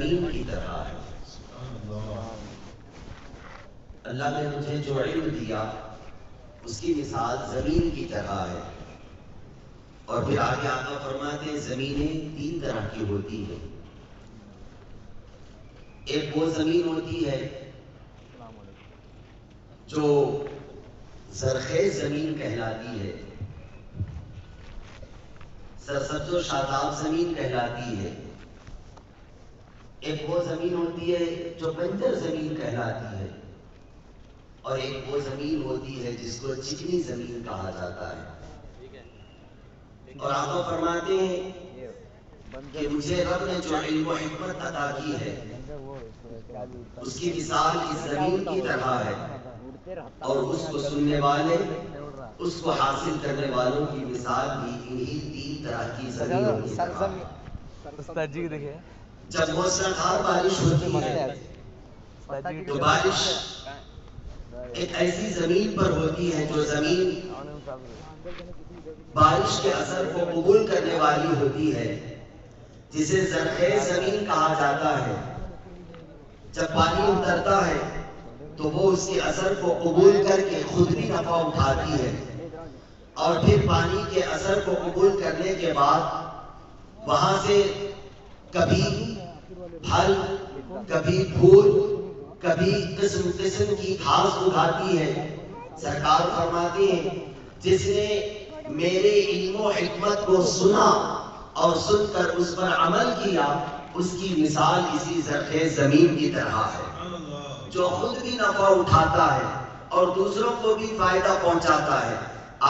زمین کی طرح ہے۔ اللہ نے مجھے جو علم دیا اس کی مثال زمین کی طرح ہے۔ اور پھر آگے آقا فرماتے ہیں زمینیں تین طرح کی ہوتی ہیں۔ ایک وہ زمین ہوتی ہے جو زرخیز زمین کہلاتی ہے، سرسبز و شاداب زمین کہلاتی ہے۔ ایک وہ زمین ہوتی ہے جو بنجر زمین کہلاتی ہے، اور ایک وہ زمین ہوتی ہے جس کو چکنی زمین کہا جاتا ہے۔ اور آقا فرماتے ہیں کہ مجھے رب نے جو علم و حکمت عطا کی ہے اس کی مثال اس زمین کی طرح ہے، اور اس کو سننے والے، اس کو حاصل کرنے والوں کی مثال بھی انہی تین طرح کی زمینوں کی طرح ہے۔ جب موسلادھار بارش ہوتی ہے تو بارش ایک ایسی زمین پر ہوتی ہے جو زمین بارش کے اثر کو قبول کرنے والی ہوتی ہے، جسے زرخیز زمین کہا جاتا ہے۔ جب پانی اترتا ہے تو وہ اس کے اثر کو قبول کر کے خود بھی نفع اٹھاتی ہے، اور پھر پانی کے اثر کو قبول کرنے کے بعد وہاں سے کبھی پھل، کبھی پھول، کبھی قسم قسم کی گھاس اگاتی ہے۔ سرکار فرماتے ہیں جس نے میرے علم و حکمت کو سنا اور سن کر اس پر عمل کیا، اس کی مثال اسی زرخیز زمین کی طرح ہے، جو خود بھی نفع اٹھاتا ہے اور دوسروں کو بھی فائدہ پہنچاتا ہے۔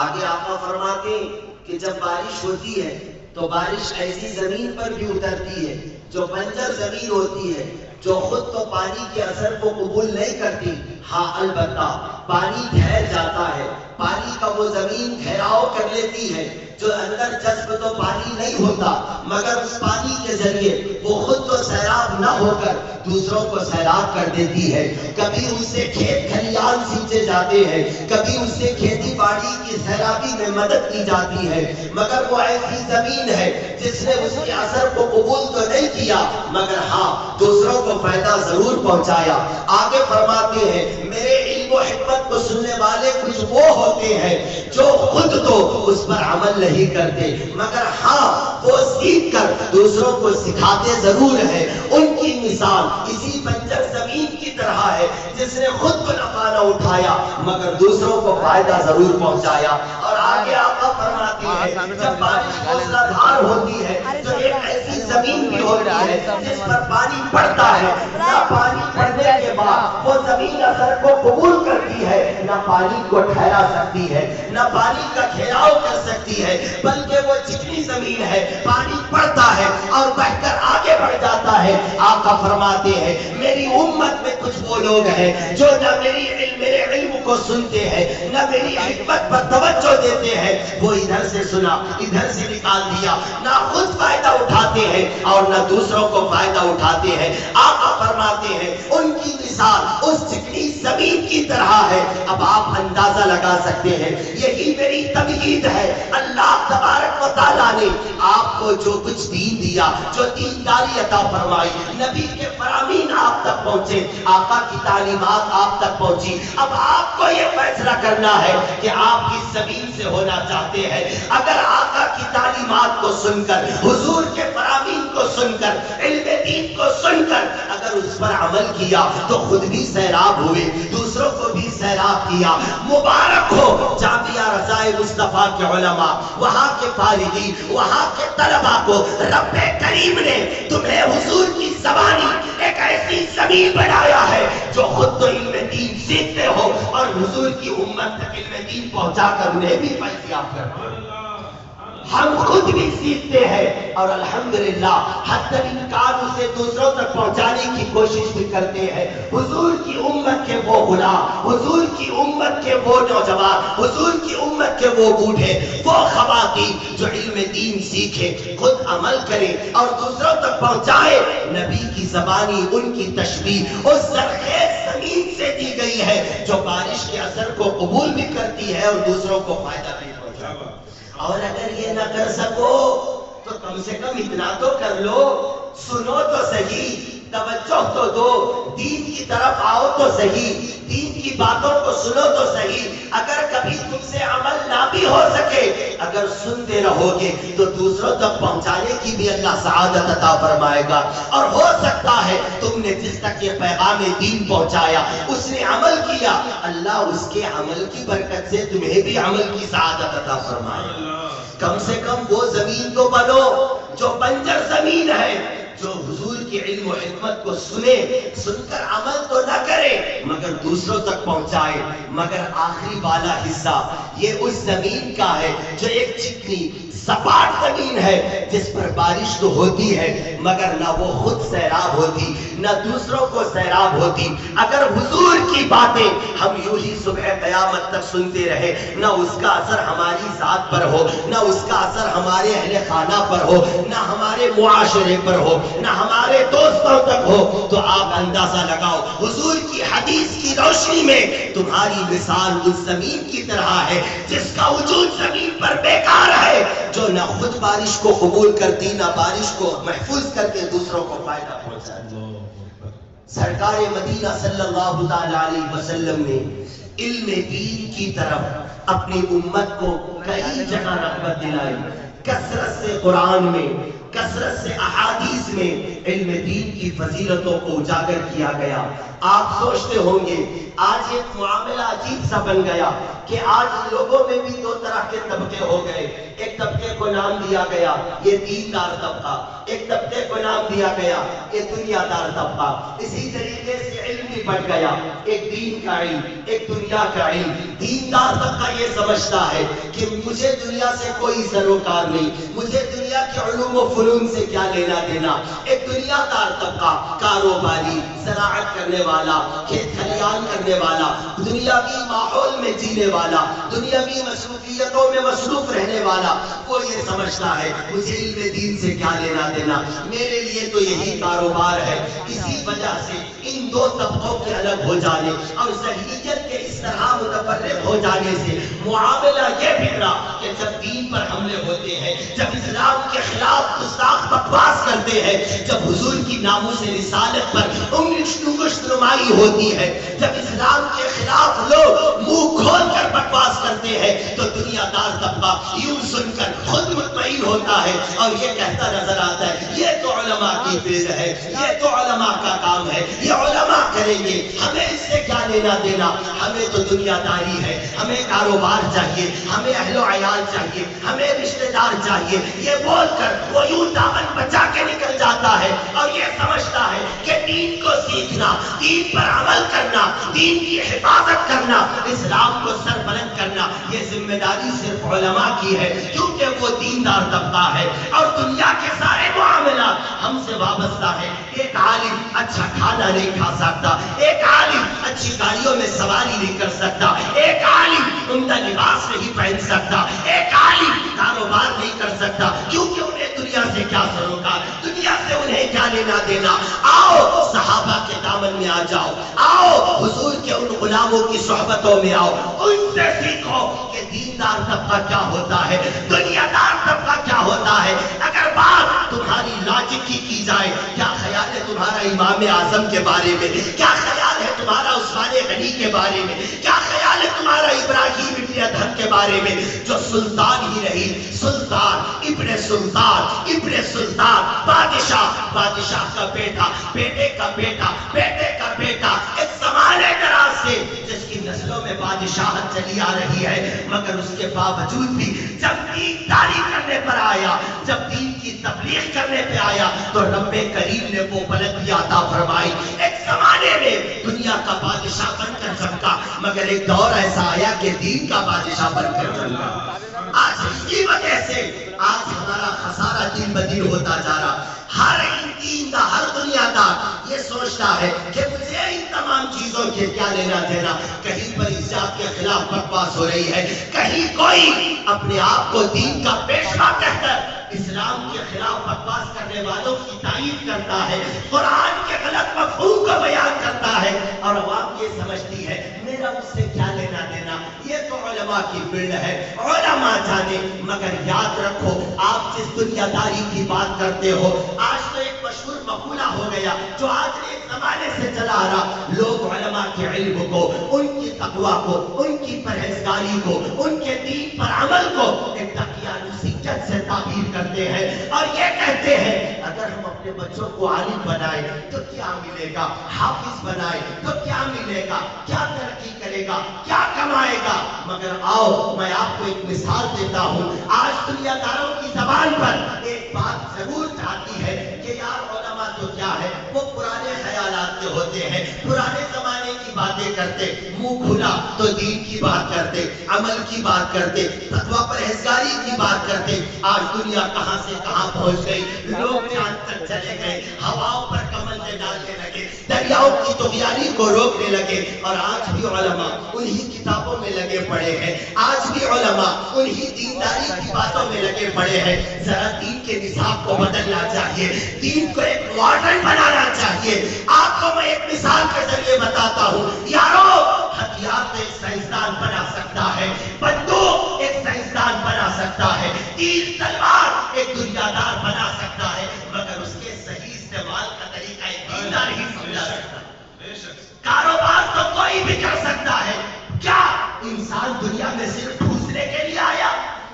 آگے آقا فرماتے ہیں کہ جب بارش ہوتی ہے تو بارش ایسی زمین پر بھی اترتی ہے جو بنجر زمین ہوتی ہے، جو خود تو پانی کے اثر کو قبول نہیں کرتی، ہاں البتہ پانی ٹھہر جاتا ہے، پانی کا وہ زمین ٹھہراؤ کر لیتی ہے، جو اندر جذب تو پانی نہیں ہوتا، مگر اس پانی کے ذریعے وہ خود تو سیراب نہ ہو کر دوسروں کو سیراب کر دیتی ہے۔ کبھی اس سے کھیت کھلیان سینچے جاتے ہیں، کبھی اس سے کھیتی باڑی کی سیرابی میں مدد کی جاتی ہے، مگر وہ ایسی زمین ہے جس نے اس کے اثر کو قبول تو نہیں کیا، مگر ہاں دوسروں کو فائدہ ضرور پہنچایا۔ آگے فرماتے ہیں میرے علم و حکمت کو سننے والے کچھ وہ ہوتے ہیں جو خود تو اس پر عمل نہیں کرتے، مگر ہاں وہ سیکھ کر دوسروں کو سکھاتے ضرور ہیں۔ ان کی مثال اسی بنجر زمین کی طرح ہے جس نے خود کو نفع نہ اٹھایا مگر دوسروں کو فائدہ ضرور پہنچایا۔ اور آگے آقا فرماتے ہیں جب بارش موسلادھار ہوتی ہے تو ایک ایسی زمین بھی ہوتی ہے جس پر پانی پڑتا ہے، نہ پانی پڑنے کے بعد وہ زمین اثر کو قبول کرتی ہے، نہ پانی کو ٹھہرا سکتی ہے، نہ پانی کا گھیراؤ کر سکتی ہے، بلکہ وہ چکنی زمین ہے، پانی پڑتا ہے اور بہ کر آگے بڑھ جاتا ہے۔ آقا فرماتے ہیں میری امت میں کچھ وہ لوگ ہیں جو نہ میرے علم کو سنتے ہیں، نہ میری حکمت پر توجہ دیتے ہیں، وہ ادھر سے سنا ادھر سے نکال دیا، نہ خود فائدہ اٹھاتے ہیں اور نہ دوسروں کو فائدہ اٹھاتے ہیں۔ آقا فرماتے ہیں ان کی مثال اس چکنی زمین کی طرح ہے۔ اب آپ اندازہ لگا سکتے ہیں، یہی میری تمہید ہے۔ اللہ تبارک و تعالیٰ نے آپ کو جو کچھ دین دیا، جو دینداری عطا فرمائی، نبی کے فرامین آپ تک پہنچے، آقا کی تعلیمات آپ تک پہنچی، اب آپ کو یہ فیصلہ کرنا ہے کہ آپ کس زمین سے ہونا چاہتے ہیں۔ اگر آقا کی تعلیمات کو سن کر، حضور کے فرامین کو سن کر، علم دین کو سن کر اگر اس پر عمل کیا تو خود بھی سیراب ہوئے، دوسروں کو بھی سیراب کیا۔ مبارک ہو جامعہ رضائے مصطفیٰ کے علماء، وہاں کے فارغین، وہاں کے طلباء کو رب کریم نے تمہیں حضور کی زبانی ایک ایسی زمین بنایا ہے جو خود تو علم دین سیکھتے ہو اور حضور کی امت تک علم دین پہنچا کر انہیں بھی فیضیاب کرتے ہو۔ ہم خود بھی سیکھتے ہیں اور الحمدللہ حتی الامکان اسے دوسروں تک پہنچانے کی کوشش بھی کرتے ہیں۔ حضور کی امت کے وہ غلام، حضور کی امت کے وہ نوجوان، حضور کی امت کے وہ بوڑھے، وہ خواتین جو علم دین سیکھے، خود عمل کرے اور دوسروں تک پہنچائے۔ نبی کی زبانی ان کی تشبیہ اس زرخیز زمین سے دی گئی ہے جو بارش کے اثر کو قبول بھی کرتی ہے اور دوسروں کو فائدہ بھی پہنچاتی ہے۔ اور اگر یہ نہ کر سکو تو کم سے کم اتنا تو کر لو، سنو تو صحیح، توجہ تو دو، دین کی طرف آؤ تو صحیح، دین کی باتوں کو سنو تو صحیح۔ اگر کبھی تم سے عمل نہ بھی ہو سکے، اگر سنتے رہو گے تو دوسروں تک پہنچانے کی بھی اللہ سعادت عطا فرمائے گا۔ اور ہو سکتا ہے تم نے جس تک یہ پیغام دین پہنچایا اس نے عمل کیا، اللہ اس کے عمل کی برکت سے تمہیں بھی عمل کی سعادت عطا فرمائے۔ کم سے کم وہ زمین تو بنو جو بنجر زمین ہے، جو حضور کی علم و حکمت کو سنے، سن کر عمل تو نہ کرے مگر دوسروں تک پہنچائے۔ مگر آخری والا حصہ یہ اس زمین کا ہے جو ایک چکنی سپاٹ زمین ہے، جس پر بارش تو ہوتی ہے مگر نہ وہ خود سیراب ہوتی نہ دوسروں کو سیراب ہوتی۔ اگر حضور کی باتیں ہم یوں ہی صبح قیامت تک سنتے رہے، نہ اس کا اثر ہماری ذات پر ہو، نہ اس کا اثر ہمارے اہل خانہ پر ہو، نہ ہمارے معاشرے پر ہو، نہ ہمارے دوستوں تک ہو، تو آپ اندازہ لگاؤ حضور کی حدیث کی روشنی میں تمہاری مثال اس زمین کی طرح ہے جس کا وجود زمین پر بیکار ہے، جو نہ خود بارش کو قبول کرتی نہ بارش کو محفوظ کر کے دوسروں کو فائدہ پہنچاتی۔ سرکار مدینہ صلی اللہ تعالی علیہ وسلم نے علم دین کی طرف اپنی امت کو کئی جگہ رغبت دلائی، کثرت سے قرآن میں، کثرت سے احادیث میں علم دین کی فضیلتوں کو اجاگر کیا گیا۔ آپ سوچتے ہوں گے آج ایک معاملہ عجیب سا بن گیا کہ آج لوگوں میں بھی دو طرح کے طبقے ہو گئے۔ ایک طبقے کو نام دیا گیا یہ دیندار طبقہ، ایک طبقے کو نام دیا گیا یہ دنیا دار طبقہ۔ اسی طریقے سے علم بھی بڑھ گیا، ایک دین کا علم، ایک دنیا کا علم۔ دیندار طبقہ یہ سمجھتا ہے کہ مجھے دنیا سے کوئی سروکار نہیں، مجھے دنیا کے علوم و فنون سے کیا لینا دینا۔ ایک دنیا دار طبقہ، کاروباری، زراعت کرنے والا، کھیت کھلیان کرنے والا، دنیاوی ماحول میں جینے والا، دنیاوی مصروفیتوں میں مصروف رہنے والا، وہ یہ سمجھتا ہے مجھے علم دین سے کیا لینا دینا، میرے لیے تو یہی کاروبار ہے۔ اسی وجہ سے ان دو طبقوں کے الگ ہو جانے اور ذہنیت کے اس طرح متفرق ہو جانے سے معاملہ یہ بگڑا کہ جب دین پر حملے ہوتے ہیں، جب اسلام کے خلاف گستاخ بکواس کرتے ہیں، جب حضور کی ناموس رسالت پر انگشت نمائی ہوتی ہے، جب اسلام کے خلاف لوگ منہ کھول کر بکواس کرتے ہیں، تو دنیا دار طبقہ یوں سن کر خود مطمئن ہوتا ہے اور یہ کہتا نظر آتا ہے یہ تو علماء کی فیض ہے، یہ تو علماء کا کام ہے، یہ علماء کریں گے، ہمیں اس سے کیا لینا دینا، ہمیں تو دنیا داری ہے، ہمیں کاروبار چاہیے، ہمیں اہل و عیال چاہیے، ہمیں رشتہ دار چاہیے۔ یہ بول کر وہ یوں دامن بچا کے نکل جاتا ہے اور یہ سمجھتا ہے کہ دین کو سیکھنا، دین پر عمل کرنا، دین کی حفاظت کرنا، اسلام کو سر بلند کرنا، یہ ذمہ داری صرف علماء کی ہے، کیونکہ وہ دیندار طبقہ ہے اور دنیا کے سارے معاملات ہم سے وابستہ ہے۔ ایک عالم اچھا کھانا نہیں کھا سکتا، ایک عالم اچھی گاڑیوں میں سواری نہیں کر سکتا، ایک عالم عمدہ لباس نہیں پہن سکتا، ایک عالم کاروبار نہیں کر سکتا، کیونکہ انہیں دنیا سے کیا سروکار، دنیا سے انہیں کیا لینا دینا۔ آؤ صحابہ کے دامن میں آ جاؤ، آؤ حضور کے ان غلاموں کی صحبتوں میں آؤ، ان سے سیکھو کہ دیندار طبقہ کیا ہوتا ہے، دنیا دار طبقہ کیا ہوتا ہے۔ اگر بات تمہاری لاجک کی جائے، کیا خیال ہے تمہارا امام اعظم کے بارے میں، کیا خیال ہے تمہارا عثمان غنی کے بارے میں، کیا خیال ہے تمہارا ابراہیم ابن ادہم کے بارے میں، جو سلطان ہی رہی، سلطان ابن سلطان ابن سلطان، بادشاہ کا بیٹا، بیٹے کا بیٹا، بیٹے کا بیٹا، ایک زمانے دراز سے جس کی نسلوں میں بادشاہت چلی آ رہی ہے، مگر اس کے باوجود بھی جب دین داری کرنے پر آیا، جب دین کی تبلیغ کرنے پہ آیا، تو رب کریم نے وہ بلندی عطا فرمائی۔ ایک زمانے میں دنیا کا بادشاہ بن کر چمکا، مگر ایک دور ایسا آیا کہ دین کا بادشاہ بن کر چمکا۔ آج اس کی وجہ سے آج ہمارا خسارہ دن بدن ہوتا جا رہا۔ ہر دین ہر دنیا دار یہ سوچتا ہے کہ مجھے ان تمام چیزوں کے کیا لینا دینا۔ کہیں پر حجاب کے خلاف بکواس ہو رہی ہے، کہیں کوئی اپنے آپ کو دین کا پیشوا کہہ کر اسلام کے خلاف بکواس کرنے والوں کی تعریف کرتا ہے، قرآن کے غلط مفہوم کو بیان کرتا ہے، اور عوام یہ سمجھتی ہے میرا اس سے کیا لینا دینا، یہ تو علماء کی فیلڈ ہے، علماء جانے۔ مگر یاد رکھو آپ جس دنیا داری کی بات کرتے ہو، آج تو ایک مشہور مقولہ ہو گیا جو آج ایک زمانے سے چلا آ رہا. لوگ علماء کے علم کو، ان کی تقویٰ کو، ان کی پرہیزگاری کو، ان کے دین پر عمل کو ایک دقیانوسیت سے تعبیر کرتے ہیں اور یہ کہتے ہیں اگر ہم اپنے بچوں کو عالم بنائے تو کیا ملے گا، حافظ بنائے تو کیا ملے گا، کیا ترقی کرے گا، کیا کمائے گا. مگر آؤ میں آپ کو ایک مثال دیتا ہوں. آج دنیا داروں کی زبان پر ایک بات ضرور آتی ہے کہ یار علماء تو کیا ہے، وہ پرانے خیالات کے ہوتے ہیں، پرانے زمانے کی باتیں کرتے، منہ کھلا تو دین کی بات کرتے، عمل کی بات کرتے، تقویٰ پرہیزگاری کی بات کرتے. آج دنیا کہاں سے کہاں پہنچ گئی، لوگ چاند تک چلے گئے، ہواؤں پر کمندیں ڈالنے لگے، دریاؤں کی طغیانی کو روکنے لگے. اور آج بھی علماء انہی کتابوں میں لگے پڑے ہیں، آج بھی علماء انہی دینداری کی باتوں میں لگے پڑے ہیں. ذرا دین کے نصاب کو بدلنا چاہیے، دین کو ایک ماڈرن بنانا چاہیے. آپ کو میں ایک مثال کے ذریعے بتاتا ہوں. یارو ہتھیار تو ایک سائنسدان بنا سکتا ہے، بندوق ایک سائنسدان بنا سکتا ہے، تیر تلوار ایک دنیا دار بنا سکتا ہے، مگر اس کے صحیح استعمال کا طریقہ ایک دیندار ہی سمجھا سکتا ہے. کاروبار تو کوئی بھی کر سکتا ہے. کیا انسان دنیا میں صرف ٹھوسنے کے لیے آیا؟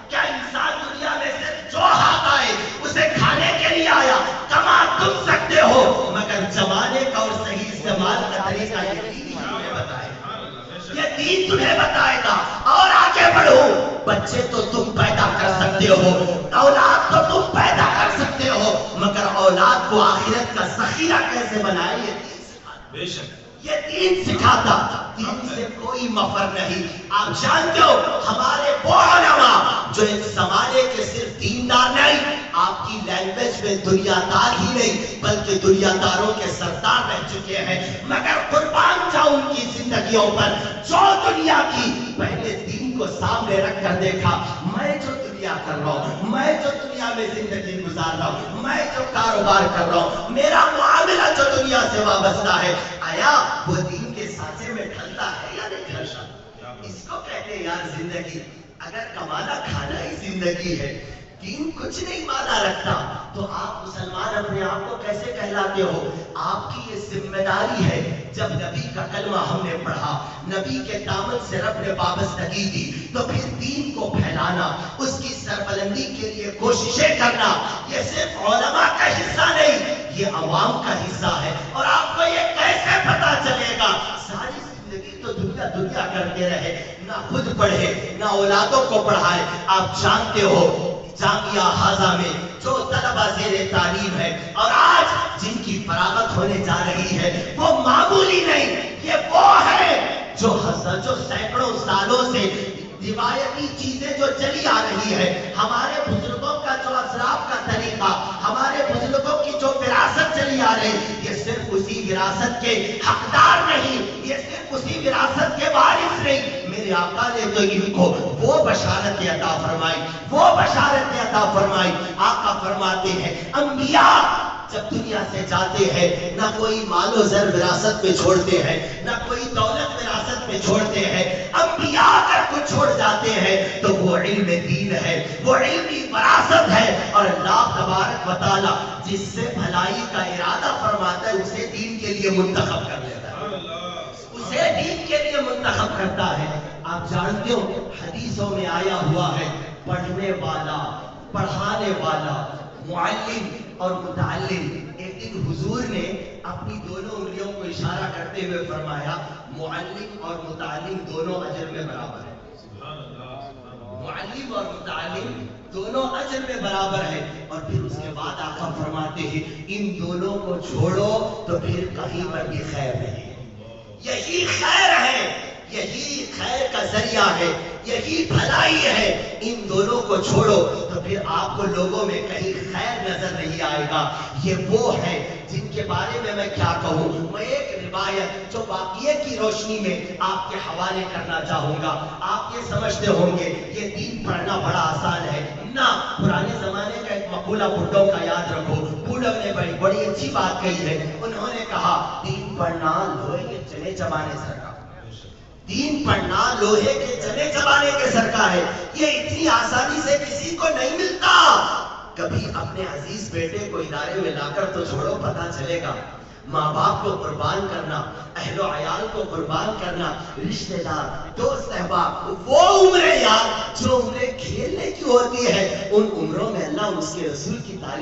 کیا انسان دنیا میں صرف جو ہاتھ آئے اسے کھانے کے لیے آیا؟ کما تم سکتے ہو مگر زمانے کا اور صحیح استعمال کا طریقہ یہ دین تمہیں بتائے گا، یہ دین تمہیں بتائے گا. اور آگے بڑھو، بچے تو تم پیدا کر سکتے ہو، اولاد تو تم پیدا کر سکتے ہو، مگر اولاد کو آخرت کا ذخیرہ کیسے بنائے یہ دین سکھاتا. بے شک یہ دین سکھاتا. دین سے کوئی مفر نہیں. آپ جانتے ہو ہمارے وہ علماء جو ایک زمانے کے صرف دیندار نہیں، آپ کی لینگویج میں دنیا دار ہی نہیں بلکہ دنیا داروں کے سردار رہ چکے ہیں. مگر قربان جاؤ ان کی زندگیوں پر جو دنیا کی پہلے دین کو سامنے رکھ کر دیکھا. میں جو دنیا کر رہا ہوں، میں جو دنیا میں زندگی گزار رہا ہوں، میں جو کاروبار کر رہا ہوں، میرا معاملہ جو دنیا سے وابستہ ہے، آیا وہ دین کے سانچے میں ڈھلتا ہے یا نہیں ڈھلتا؟ اس کو کہتے ہیں یار زندگی. اگر کمانا کھانا ہی زندگی ہے، دین کچھ نہیں مانا رکھتا، تو آپ مسلمان اپنے آپ کو کیسے کہلاتے ہو؟ آپ کی یہ ذمہ داری ہے. جب نبی کا کلمہ ہم نے پڑھا، نبی کے دامن سے رب نے وابستگی دی، تو پھر دین کو پھیلانا، اس کی سربلندی کے لیے کوششیں کرنا، یہ صرف علماء کا حصہ نہیں، یہ عوام کا حصہ ہے. اور آپ کو یہ کیسے پتا چلے گا؟ ساری زندگی تو دنیا کرتے رہے، نہ خود پڑھے نہ اولادوں کو پڑھائے. آپ جانتے ہو جامعہ ہاضہ میں جو طلبہ زیر تعلیم ہے اور آج جن کی فراغت ہونے جا رہی ہے وہ معمولی نہیں، یہ وہ ہے جو سینکڑوں سالوں سے روایتی چیزیں جو چلی آ رہی ہے، ہمارے بزرگوں کا جو اسلاف کا طریقہ، ہمارے بزرگوں کی جو وراثت چلی آ رہی، یہ صرف اسی وراثت کے حقدار نہیں، یہ صرف اسی وراثت کے وارث نہیں. میرے آقا نے تو ان کو وہ بشارت عطا فرمائی، وہ بشارت عطا فرمائی. آقا فرماتے ہیں انبیاء جب دنیا سے جاتے ہیں نہ کوئی مال و زر وراثت میں چھوڑتے ہیں، نہ کوئی دولت وراثت میں چھوڑتے ہیں. انبیاء اگر کچھ چھوڑ جاتے ہیں تو وہ علم دین ہے، وہ علمی وراثت ہے. اور اللہ تبارک و تعالی جس سے بھلائی کا ارادہ فرماتا ہے اسے دین کے لیے منتخب کر لیتا ہے، اسے دین کے لیے منتخب کرتا ہے. آپ جانتے ہو حدیثوں میں آیا ہوا ہے پڑھنے والا، پڑھانے والا، معلم اور متعلم. ایک دن حضور نے اپنی دونوں انگلیوں کو اشارہ کرتے ہوئے فرمایا معلم اور متعلم دونوں اجر میں برابر ہیں. معلم اور متعلم دونوں اجر میں برابر ہیں. اور پھر اس کے بعد آقا فرماتے ہیں ان دونوں کو چھوڑو تو پھر کہیں پر بھی خیر نہیں. یہی خیر ہے، یہی خیر کا ذریعہ ہے، یہی بھلائی ہے. ان دونوں کو چھوڑو تو پھر آپ کو لوگوں میں کہیں خیر نظر نہیں آئے گا. یہ وہ ہے جن کے بارے میں کیا کہوں. میں ایک روایت جو واقعے کی روشنی میں آپ کے حوالے کرنا چاہوں گا. آپ یہ سمجھتے ہوں گے یہ دین پڑھنا بڑا آسان ہے. نہ، پرانے زمانے کا ایک مقولہ بڈھوں کا یاد رکھو. بوڑھوں نے بڑی اچھی بات کہی ہے. انہوں نے کہا دین پڑھنا لوہے کے چنے چبانے سر کا، دین پڑھنا لوہے کے چنے چبانے کے سر کا ہے. یہ اتنی آسانی سے کسی کو نہیں ملتا. کبھی اپنے عزیز بیٹے کو ادارے میں لا کر تو چھوڑو، پتا چلے گا ماں باپ کو قربان کرنا، اہل و عیال کو قربان کرنا، رشتہ دار، دوست احباب، وہ عمریں یار جو عمریں کھیلنے کی ہوتی ہے، ان عمروں میں اللہ اس کے رسول کی تعلیم